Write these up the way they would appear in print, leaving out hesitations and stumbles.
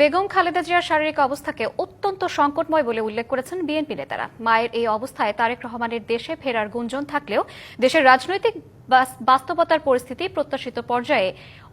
বেগম খালেদা জিয়ার শারীরিক অবস্থাকে অত্যন্ত সংকটময় বলে উল্লেখ করেছেন বিএনপি নেতারা। মায়ের এই অবস্থায় তারেক রহমানের দেশে ফেরার গুঞ্জন থাকলেও দেশের রাজনৈতিক বাস্তবতার পরিস্থিতি প্রত্যাশিত পর্যায়ে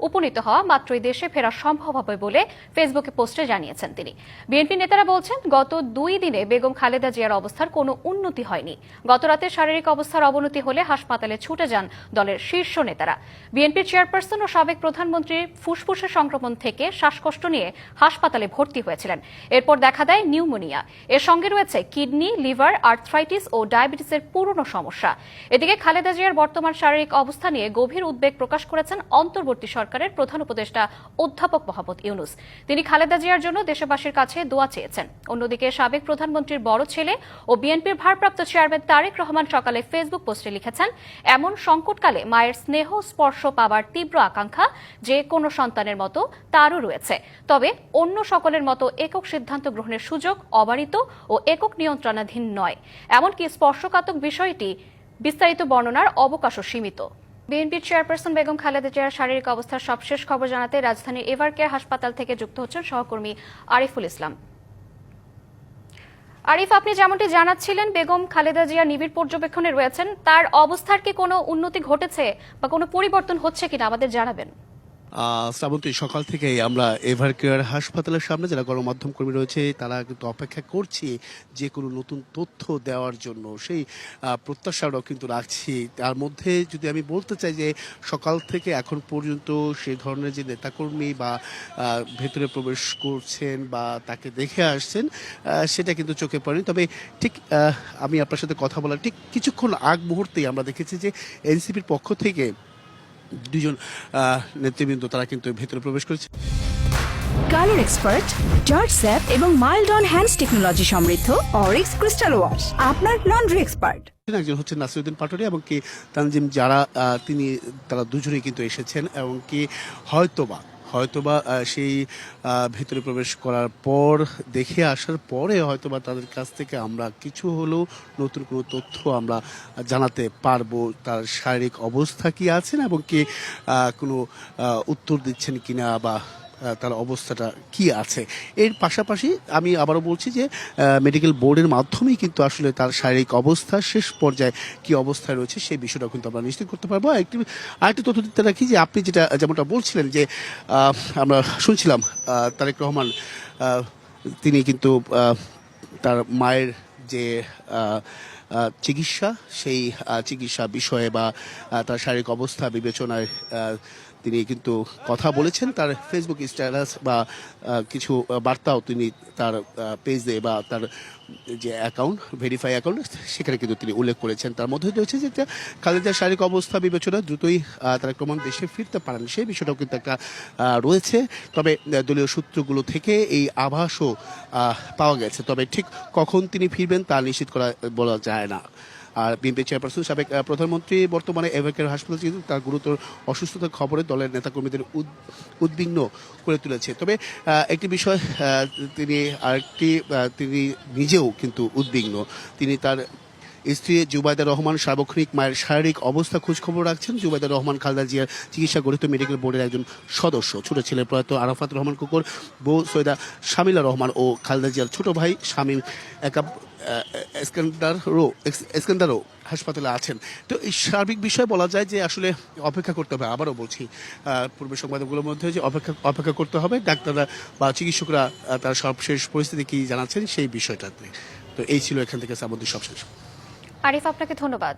উপনীত হওয়া মাত্রই দেশে ফেরা সম্ভব হবে বলে ফেসবুকে পোস্টে জানিয়েছেন তিনি। বিএনপি নেতারা বলছেন, গত 2 দিনে বেগম খালেদা জিয়ার অবস্থার কোনো উন্নতি হয়নি। গতরাতে শারীরিক অবস্থার অবনতি হলে হাসপাতালে ছুটে যান দলের শীর্ষ নেতারা। বিএনপির চেয়ারপারসন ও সাবেক প্রধানমন্ত্রী ফুসফুসের সংক্রমণ থেকে শ্বাসকষ্ট নিয়ে হাসপাতালে ভর্তি হয়েছিলেন। এরপর দেখা দেয় নিউমোনিয়া। এর সঙ্গে রয়েছে কিডনি, লিভার, আর্থ্রাইটিস ও ডায়াবেটিসের পুরনো সমস্যা। এদিকে খালেদা জিয়ার বর্তমান শারীরিক অবস্থা নিয়ে গভীর উদ্বেগ প্রকাশ করেছেন অন্তর্বর্তী সরকারের প্রধান উপদেষ্টা অধ্যাপক মোহাম্মদ ইউনূস। তিনি খালেদা জিয়ার জন্য দেশবাসীর কাছে দোয়া চেয়েছেন। অন্যদিকে সাবেক প্রধানমন্ত্রীর বড় ছেলে ও বিএনপির ভারপ্রাপ্ত চেয়ারম্যান তারেক রহমান সকালে ফেসবুক পোস্টে লিখেছেন, এমন সংকটকালে মায়ের স্নেহ স্পর্শ পাবার তীব্র আকাঙ্ক্ষা যে কোনো সন্তানের মতো তারও রয়েছে। তবে অন্য সকলের মতো একক সিদ্ধান্ত গ্রহণের সুযোগ অবারিত ও একক নিয়ন্ত্রণাধীন নয়। এমনকি স্পর্শকাতর বিষয়টি বিস্তারিত বর্ণনার অবকাশও সীমিত। বিএনপির চেয়ারপারসন বেগম খালেদা জিয়ার শারীরিক অবস্থার সবশেষ খবর জানাতে রাজধানীর এভারকেয়ার হাসপাতাল থেকে যুক্ত হচ্ছেন সহকর্মী আরিফুল ইসলাম। আরিফ, আপনি যেমনটি জানাচ্ছিলেন, বেগম খালেদা জিয়া নিবিড় পর্যবেক্ষণে রয়েছেন। তার অবস্থার কি কোনো উন্নতি ঘটেছে বা কোনো পরিবর্তন হচ্ছে কিনা আমাদের জানাবেন। শ্রাবন্তী, সকাল থেকেই আমরা এভারকেয়ার হাসপাতালের সামনে যারা গণমাধ্যম কর্মী রয়েছে তারা কিন্তু অপেক্ষা করছি যে কোনো নতুন তথ্য দেওয়ার জন্য। সেই প্রত্যাশাটাও কিন্তু রাখছি। তার মধ্যে যদি আমি বলতে চাই যে সকাল থেকে এখন পর্যন্ত সেই ধরনের যে নেতাকর্মী বা ভেতরে প্রবেশ করছেন বা তাকে দেখে আসছেন সেটা কিন্তু চোখে পড়েনি। তবে ঠিক আমি আপনার সাথে কথা বলার ঠিক কিছুক্ষণ আগ মুহূর্তেই আমরা দেখেছি যে এনসিপির পক্ষ থেকে দুজন নেতৃবৃন্দ তারা কিন্তু ভেতরে প্রবেশ করেছে। কালার এক্সপার্ট, জর্জ স্যাপ এবং মাইল্ড অন হ্যান্ডস টেকনোলজি সমৃদ্ধ অরিক্স ক্রিস্টাল ওয়াশ আপনার লন্ড্রি এক্সপার্ট। একজন হচ্ছে নাসিরউদ্দিন পাটোয়ারি এবং কি তানজিম, যারা তারা দুজনেই কিন্তু এসেছেন এবং কি হয়তোবা সেই ভেতরে প্রবেশ করার পর দেখে আসার পরে হয়তোবা তাদের কাছ থেকে আমরা কিছু হলেও নতুন কোনো তথ্য আমরা জানাতে পারবো। তার শারীরিক অবস্থা কি আছেন এবং কি কোনো উত্তর দিচ্ছেন কিনা বা তার অবস্থাটা কি আছে। এর পাশাপাশি আমি আবারও বলছি যে মেডিকেল বোর্ডের মাধ্যমেই কিন্তু আসলে তার শারীরিক অবস্থা শেষ পর্যায়ে কি অবস্থায় রয়েছে সেই বিষয়টা কিন্তু আমরা নিশ্চিত করতে পারবো। আরেকটি তথ্য দিতে রাখি যে আপনি যেমনটা বলছিলেন যে আমরা শুনছিলাম তারেক রহমান তিনি কিন্তু তার মায়ের যে চিকিৎসা সেই চিকিৎসা বিষয়ে বা তার শারীরিক অবস্থা বিবেচনায় তিনি কিন্তু কথা বলেছেন। তার ফেসবুক স্ট্যাটাস বা কিছু বার্তাও তিনি তার পেজে বা তার যে অ্যাকাউন্ট, ভেরিফাই অ্যাকাউন্ট, সেখানে কিন্তু তিনি উল্লেখ করেছেন। তার মধ্যে রয়েছে যে খালেদার শারীরিক অবস্থা বিবেচনা দ্রুতই তারেক রহমান দেশে ফিরতে পারেন সেই বিষয়টাও কিন্তু একটা রয়েছে। তবে দলীয় সূত্রগুলো থেকে এই আভাসও পাওয়া গেছে। তবে ঠিক কখন তিনি ফিরবেন তা নিশ্চিত বলা যায় না। আর বিএনপি চেয়ারপারসন সাবেক প্রধানমন্ত্রী বর্তমানে এভারকেয়ার হাসপাতাল কিন্তু তার গুরুতর অসুস্থতার খবরে দলের নেতাকর্মীদের উদ্বিগ্ন করে তুলেছে। তবে একটি বিষয় তিনি নিজেও কিন্তু উদ্বিগ্ন। তিনি তার স্ত্রী জুবাইদা রহমান সার্বক্ষণিক মায়ের শারীরিক অবস্থা খোঁজখবর রাখছেন। জুবাইদা রহমান খালেদা জিয়ার চিকিৎসা গঠিত মেডিকেল বোর্ডের একজন সদস্য। ছোট ছেলে প্রয়াত আরাফাত রহমান কুকুর, বউ সৈয়দা শামিলা রহমান ও খালেদা জিয়ার ছোট ভাই শামীম এসকান্দারও হাসপাতালে আছেন। তো এই সার্বিক বিষয়ে বলা যায় যে আসলে অপেক্ষা করতে হবে। আবারও বলছি, পূর্বের সংবাদগুলোর মধ্যে যে অপেক্ষা করতে হবে ডাক্তাররা বা চিকিৎসকরা তার সবশেষ পরিস্থিতি কি জানাচ্ছেন সেই বিষয়টাতে। তো এই ছিল এখান থেকে সামুদ্রিক সবশেষ। আরিফ, আপনাকে ধন্যবাদ।